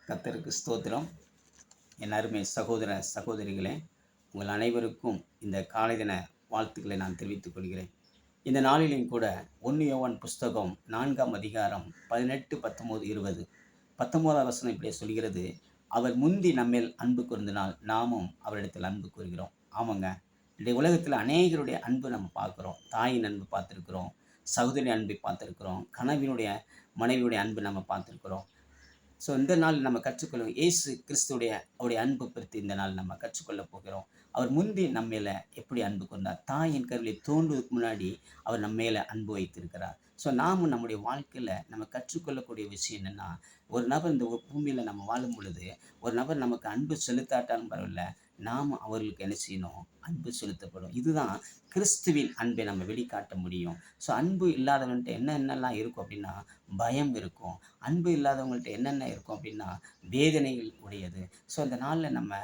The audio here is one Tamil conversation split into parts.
கர்த்தருக்கு ஸ்தோத்திரம். என் அருமை சகோதர சகோதரிகளே, உங்கள் அனைவருக்கும் இந்த காலை தின வாழ்த்துக்களை நான் தெரிவித்துக் கொள்கிறேன். இந்த நாளிலும் கூட 1 யோவான் புஸ்தகம் 4ஆம் அதிகாரம் 18, 19, 20 19ஆம் வசனம் இப்படியே சொல்கிறது, அவர் முந்தி நம்மேல் அன்பு கூர்ந்தனால் நாமும் அவரிடத்தில் அன்பு கூறுகிறோம். ஆமாங்க, இன்றைய உலகத்தில் அநேகருடைய அன்பு நம்ம பார்க்குறோம். தாயின் அன்பு பார்த்துருக்குறோம், சகோதரி அன்பை பார்த்துருக்குறோம், கணவனுடைய மனைவியுடைய அன்பு நம்ம பார்த்துருக்குறோம். ஸோ இந்த நாள் நம்ம கற்றுக்கொள்ளும் இயேசு கிறிஸ்துடைய அவருடைய அன்பு குறித்து இந்த நாள் நம்ம கற்றுக்கொள்ள போகிறோம். அவர் முந்தி நம்ம மேலே எப்படி அன்பு கொண்டார், தாயின் கருவிலே தோன்றுவதற்கு முன்னாடி அவர் நம்ம மேலே அன்பு வைத்திருக்கிறார். ஸோ நாமும் நம்முடைய வாழ்க்கையில் நம்ம கற்றுக்கொள்ளக்கூடிய விஷயம் என்னென்னா, ஒரு நபர் இந்த பூமியில் நம்ம வாழும் பொழுது ஒரு நபர் நமக்கு அன்பு செலுத்தாட்டாலும் பரவாயில்ல, நாம் அவர்களுக்கு என்ன செய்யணும், அன்பு செலுத்தப்படும். இதுதான் கிறிஸ்துவின் அன்பை நம்ம வெளிக்காட்ட முடியும். ஸோ அன்பு இல்லாதவன்கிட்ட என்னென்னலாம் இருக்கும் அப்படின்னா, பயம் இருக்கும். அன்பு இல்லாதவங்கள்ட்ட என்னென்ன இருக்கும் அப்படின்னா, வேதனைகள் உடையது. ஸோ இந்த நாளில் நம்ம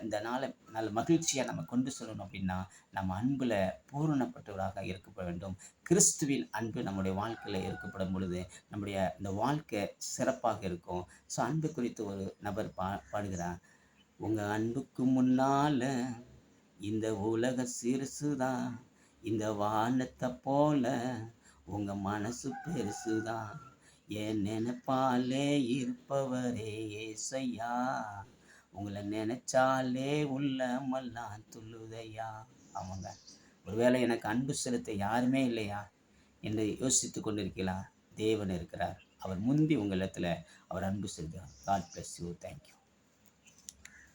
இந்த நாளை நல்ல மகிழ்ச்சியாக நம்ம கொண்டு செல்லணும் அப்படின்னா, நம்ம அன்பில் பூரணப்பட்டவராக இருக்கப்பட வேண்டும். கிறிஸ்துவின் அன்பு நம்முடைய வாழ்க்கையில் இருக்கப்படும் பொழுது நம்முடைய இந்த வாழ்க்கை சிறப்பாக இருக்கும். ஸோ அன்பு குறித்து ஒரு நபர் பாடுகிறார். உங்கள் அன்புக்கு முன்னால் இந்த உலக சிறுசுதான், இந்த வானத்தை போல உங்கள் மனசு பெருசுதான், என் நினைப்பாலே இருப்பவரே ஏசையா, உங்களை நினைச்சாலே உள்ளமெல்லாம் துள்ளுதையா. ஆமாங்க, ஒருவேளை எனக்கு அன்பு செலுத்த யாருமே இல்லையா என்று யோசித்து கொண்டிருக்கிறார். தேவன் இருக்கிறார். அவர் முந்தி உங்களிடத்தில் அவர் அன்பு செலுத்துகிறார். God bless you. தேங்க்யூ.